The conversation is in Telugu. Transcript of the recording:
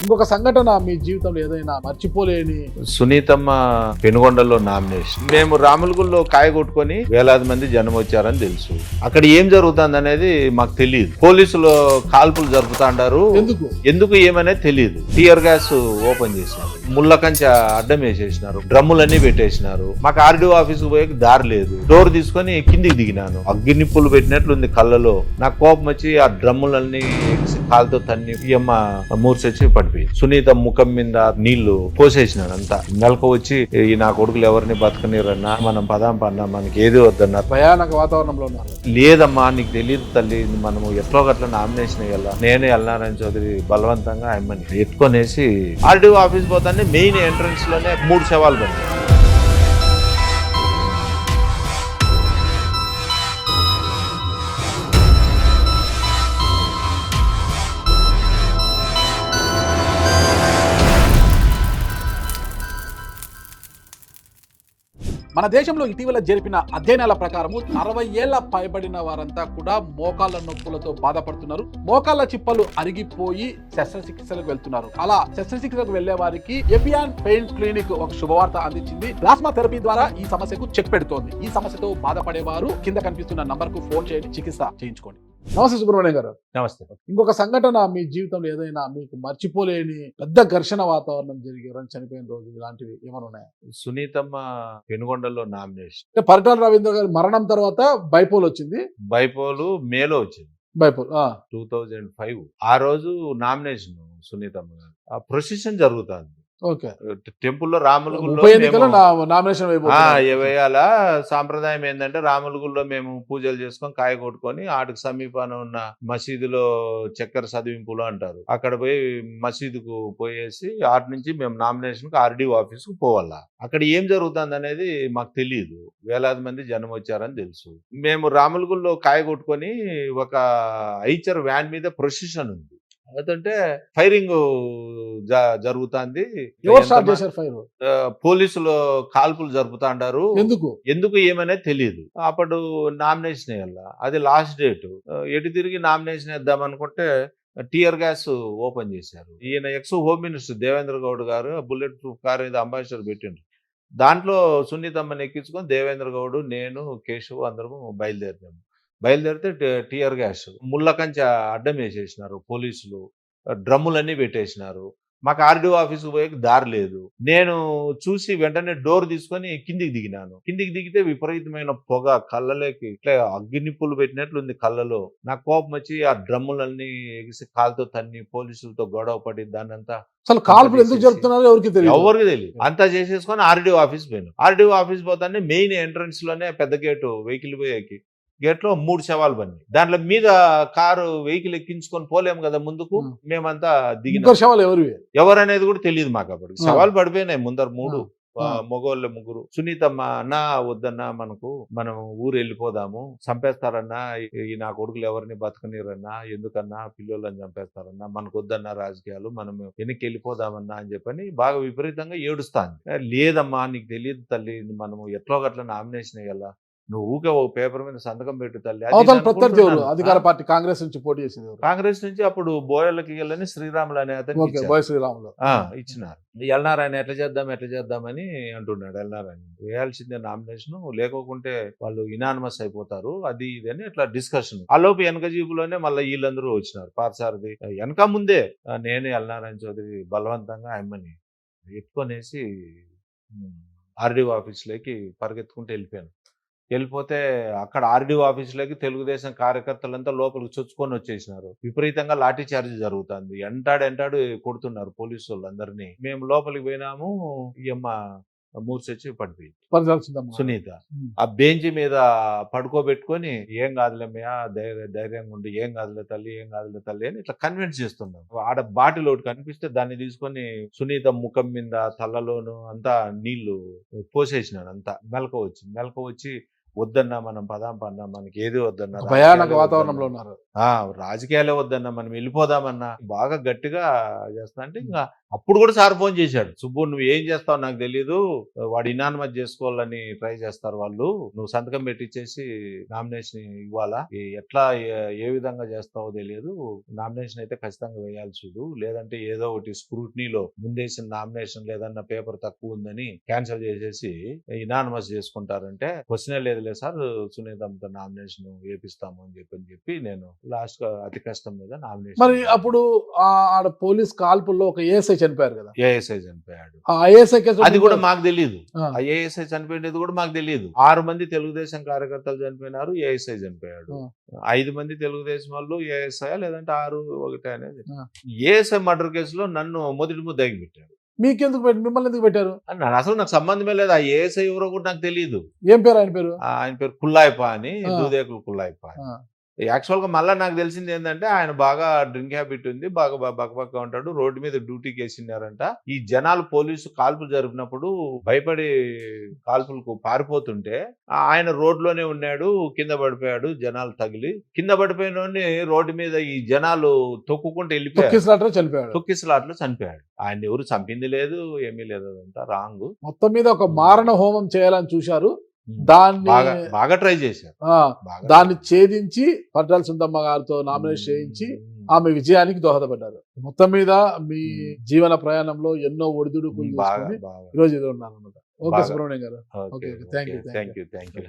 ఇంకొక సంఘటన మీ జీవితంలో ఏదైనా మర్చిపోలేని సునీతమ్మ పెనుగొండలో నామినేషన్. మేము రాములగుల్లో కాయ కొట్టుకొని వేలాది మంది జనం వచ్చారని తెలుసు. అక్కడ ఏం జరుగుతుంది అనేది మాకు తెలియదు. పోలీసులు కాల్పులు జరుపుతాండారు. ఎందుకు ఏమనేది తెలియదు. టియర్ గ్యాస్ ఓపెన్ చేసినారు, ముళ్ళ కంచె అడ్డం వేసేసినారు, డ్రమ్ములన్నీ పెట్టేసినారు. మాకు ఆర్డీఓ ఆఫీస్ పోయే దారి లేదు. డోర్ తీసుకొని కిందికి దిగినాను. అగ్గి నిప్పులు పెట్టినట్లుంది కళ్ళలో. నాకు కోపం వచ్చి ఆ డ్రమ్ములన్నీ కాలుతో తన్ని అమ్మ మూర్చొచ్చి పడిపోయింది. సునీత ముఖం మీద నీళ్లు పోసేసినాను అంతా. మెలకు వచ్చి ఈ నా కొడుకులు ఎవరిని బతకనిరన్నా, మనం పదాం పన్నా, మనకి ఏది వద్దన్నారు. భయానక వాతావరణంలో ఉన్నారు. లేదమ్మా నీకు తెలియదు తల్లి, మనము ఎట్లో గట్ల నామినేషన్ అయ్యాల. నేనే ఎల్నారాయణ చౌదరి బలవంతంగా అమ్మని ఎత్తుకొనేసి ఆర్డీఓ ఆఫీస్ పోతానే మెయిన్ ఎంట్రన్స్ లోనే 3 శవాలు పడ్డాయి. మన దేశంలో ఇటీవల జరిపిన అధ్యయనాల ప్రకారము 60 ఏళ్ల పైబడిన వారంతా కూడా మోకాళ్ళ నొప్పులతో బాధపడుతున్నారు. మోకాళ్ళ చిప్పలు అరిగిపోయి శస్త్రచికిత్సలకు వెళ్తున్నారు. అలా శస్త్రచికిత్సకు వెళ్లే వారికి ఎపియాన్ పెయిన్ క్లినిక్ ఒక శుభవార్త అందించింది. ప్లాస్మా థెరపీ ద్వారా ఈ సమస్యకు చెక్ పెడుతోంది. ఈ సమస్యతో బాధపడేవారు కింద కనిపిస్తున్న నంబర్ కు ఫోన్ చేయండి, చికిత్స చేయించుకోండి. నమస్తే సుబ్రహ్మణ్యం గారు. నమస్తే. ఇంకొక సంఘటన మీ జీవితంలో ఏదైనా మీకు మర్చిపోలేని పెద్ద ఘర్షణ వాతావరణం జరిగి ఎవరైనా చనిపోయిన రోజు ఇలాంటివి ఏమైనా ఉన్నాయా? సునీతమ్మ పెనుగొండలో నామినేషన్. అంటే పరిటాల రవీంద్ర గారి మరణం తర్వాత బైపోల్ వచ్చింది. బైపోలు మేలో వచ్చింది. బైపోల్ 2005. ఆ రోజు నామినేషన్ సునీతమ్మ గారు. ఆ ప్రొసెషన్ జరుగుతుంది. ఓకే. టెంపుల్లో రాములగుల్లో నామినేషన్ వేయాలా. సాంప్రదాయం ఏంటంటే రాములగుల్లో మేము పూజలు చేసుకొని కాయ కొట్టుకొని ఆటికి సమీపాన ఉన్న మసీదులో చక్కెర చదివింపులు అంటారు. అక్కడ పోయి మసీదుకు పోయేసి ఆటి నుంచి మేము నామినేషన్ కు ఆర్డీఓ ఆఫీస్ కు పోవాలా. అక్కడ ఏం జరుగుతుంది అనేది మాకు తెలియదు. వేలాది మంది జనం వచ్చారని తెలుసు. మేము రాములగుల్లో కాయ కొట్టుకొని ఒక ఐచర్ వ్యాన్ మీద ప్రొసెషన్ ఉంది. అదంటే ఫైరింగ్ జరుగుతుంది. పోలీసులు కాల్పులు జరుపుతాండారు. ఎందుకు ఏమనేది తెలియదు. అప్పుడు నామినేషన్ వేయాల. అది లాస్ట్ డేట్. ఎటు తిరిగి నామినేషన్ వేద్దాం అనుకుంటే టియర్ గ్యాస్ ఓపెన్ చేశారు. ఈయన X home minister Devendra Goud గారు బుల్లెట్ ప్రూఫ్ కార్ ఏదో అంబాసిడర్ పెట్టిండ్రు. దాంట్లో సునీతమ్మని ఎక్కించుకొని దేవేంద్ర గౌడ్, నేను, కేశవ్ అందరము బయలుదేరితే టియర్ గ్యాస్ ముళ్ళ కంచె అడ్డం వేసేసినారు. పోలీసులు డ్రమ్ములన్నీ పెట్టేసినారు. మాకు ఆర్డీఓ ఆఫీస్ పోయే దారి లేదు. నేను చూసి వెంటనే డోర్ తీసుకొని కిందికి దిగినాను. కిందికి దిగితే విపరీతమైన పొగ కళ్ళలోకి ఇట్లా అగ్గి నిప్పులు పెట్టినట్లుంది కళ్ళలో. నాకు కోపం వచ్చి ఆ డ్రమ్ములన్నీ ఎగిసి కాలుతో తన్ని పోలీసులతో గొడవ పడి దాన్నంతా అసలు కాల్పులు ఎందుకు జరుపుతున్నారో ఎవరికి తెలియదు. అంతా చేసేసుకొని ఆర్డీఓ ఆఫీస్ పోయాను. ఆర్డీఓ ఆఫీస్ పోతానే మెయిన్ ఎంట్రన్స్ లోనే పెద్ద గేటు వెహికల్ పోయేకి గేట్ లో 3 శవాలు పడినాయి. దాంట్లో మీద కారు వెహికల్ ఎక్కించుకొని పోలేము కదా ముందుకు. మేమంతా దిగిన శవాలు ఎవరనేది కూడా తెలియదు మాకు. అప్పుడు శవాలు పడిపోయినాయి ముందర 3 మగోళ్ళ 3. సునీతమ్మ అన్నా వద్దన్నా, మనం ఊరు వెళ్ళిపోదాము, చంపేస్తారన్నా, ఈ నా కొడుకులు ఎవరిని బతకనిరన్నా, ఎందుకన్నా పిల్లలని చంపేస్తారన్నా, మనకు వద్దన్నా రాజకీయాలు, మనం వెనక్కి వెళ్ళిపోదామన్నా అని చెప్పని బాగా విపరీతంగా ఏడుస్తాను. లేదమ్మా నీకు తెలియదు తల్లి, మనము ఎట్లో గట్ల నామినేషన్ వేయాలా, నువ్వు ఊకే ఒక పేపర్ మీద సంతకం పెట్టు తల్లి. అధికార పార్టీ కాంగ్రెస్ నుంచి పోటీ చేసింది. కాంగ్రెస్ నుంచి అప్పుడు బోయలకి వెళ్ళని శ్రీరాములు అనే అతను ఇచ్చినారు. ఎల్నారాయణ ఎట్లా చేద్దామని అంటున్నాడు. ఎల్నారాయణ వేయాల్సిందే నామినేషన్, లేకోకుంటే వాళ్ళు ఇనానిమస్ అయిపోతారు, అది ఇది అని ఇట్లా డిస్కషన్. ఆ లోపు వెనక జీపులోనే మళ్ళీ వీళ్ళందరూ వచ్చినారు. పార్సారథి వెనక ముందే నేనే ఎల్నారాయణ చౌదరి బలవంతంగా అమ్మని ఎత్తుకొనేసి ఆర్డీఓ ఆఫీస్లోకి పరిగెత్తుకుంటూ వెళ్ళిపోతే అక్కడ ఆర్డీఓ ఆఫీసులోకి తెలుగుదేశం కార్యకర్తలంతా లోపలికి చొచ్చుకొని వచ్చేసినారు. విపరీతంగా లాఠీ చార్జ్ జరుగుతుంది. ఎంటాడు కొడుతున్నారు పోలీసు వాళ్ళందరినీ. మేము లోపలికి పోయినాము. ఈ అమ్మ మూర్చొచ్చి పడిపోయింది సునీత. ఆ బెంచ్ మీద పడుకోబెట్టుకొని ఏం కాదులేమయ్యా, ధైర్యంగా ఉండి, ఏం కాదులే తల్లి అని ఇట్లా కన్విన్స్ చేస్తున్నాం. ఆడ బాటిల్ ఒకటి కనిపిస్తే దాన్ని తీసుకొని సునీత ముఖం మీద తలలోను అంతా నీళ్లు పోసేసినాడు. అంతా మెలకు వచ్చి వద్దన్నా మనం పదాం పన్నా మనకి ఏది వద్దన్నా భయానక రాజకీయాలే వాతావరణంలో వద్దన్నా. ఉన్నారు. రాజకీయాలే వద్దన్నా మనం వెళ్ళిపోదామన్నా బాగా గట్టిగా చేస్తా అంటే ఇంకా అప్పుడు కూడా సార్ ఫోన్ చేశాడు, సుబ్బు నువ్వు ఏం చేస్తావు నాకు తెలియదు, వాడు ఇనానిమస్ చేసుకోవాలని ట్రై చేస్తారు వాళ్ళు, నువ్వు సంతకం పెట్టించేసి నామినేషన్ ఇవ్వాలా, ఎట్లా ఏ విధంగా చేస్తావో తెలియదు, నామినేషన్ అయితే ఖచ్చితంగా వేయాలి చూడు, లేదంటే ఏదో ఒకటి స్క్రూట్నీలో ముందేసిన నామినేషన్ లేదన్నా పేపర్ తక్కువ ఉందని క్యాన్సిల్ చేసేసి ఇనానిమస్ చేసుకుంటారంటే క్వశ్చనే లేదులే సార్, సునీతమ్మతో నామినేషన్ వేపిస్తాము అని చెప్పి నేను లాస్ట్ గా అతి కష్టం మీద నామినేషన్. మరి అప్పుడు ఆడ పోలీస్ కాల్పుల్లో ఒక ఏఎస్ఐ చనిపోయారు కదా, ఏఎస్ఐ చనిపోయాడు. ఆ ఏఎస్ఐ కేసు అది కూడా మాకు తెలియదు, ఆ. ఆ ఏఎస్ఐ చనిపోయేది కూడా మాకు తెలియదు. 6 మంది తెలుగుదేశం కార్యకర్తలు చనిపోయినారు, ఏఎస్ఐ చనిపోయాడు. 5 మంది తెలుగుదేశం వాళ్ళు ఏఎస్ఐ లేదంటే 6 ఒకటే అనేది. ఏఎస్ఐ మర్డర్ కేసులో నన్ను మొదటి ముద్దాయికి పెట్టారు. మీకెందుకు మిమ్మల్ని ఎందుకు పెట్టారు? అసలు నాకు సంబంధమే లేదు, ఆ ఏఎస్ఐ ఎవరో కూడా నాకు తెలియదు. ఏం పేరు ఆయన పేరు? ఆయన పేరు కుల్లాయిపా అని, దూదేకులు కుల్లాయిపా అని. యాక్చువల్గా మళ్ళీ నాకు తెలిసింది ఏంటంటే ఆయన బాగా డ్రింక్ హ్యాబిట్ ఉంది, బాగా బక్కబక్క ఉంటాడు, రోడ్డు మీద డ్యూటీకి వేసినారంట. ఈ జనాలు పోలీసు కాల్పులు జరిపినప్పుడు భయపడి కాల్పులకు పారిపోతుంటే ఆయన రోడ్లోనే ఉన్నాడు, కింద పడిపోయాడు, జనాలు తగిలి కింద పడిపోయిన రోడ్డు మీద ఈ జనాలు తొక్కుకుంటూ వెళ్ళిపోయారు, తొక్కిసలాట్లో చనిపోయాడు. ఆయన ఎవరు చంపింది లేదు, ఏమీ లేదు, అదంతా రాంగ్. మొత్తం మీద ఒక మారణ హోమం చేయాలని చూశారు, దాన్ని బాగా ట్రై చేశారు, దాన్ని ఛేదించి పట్టాల సుందమ్మ గారితో నామినేట్ చేయించి ఆమె విజయానికి దోహదపడ్డారు. మొత్తం మీద మీ జీవన ప్రయాణంలో ఎన్నో ఒడిదుడుకులు ఈ రోజు ఇది ఉన్నారు అన్నమాట. ఓకే సుబ్రహ్మణ్యం గారు, థ్యాంక్ యూ.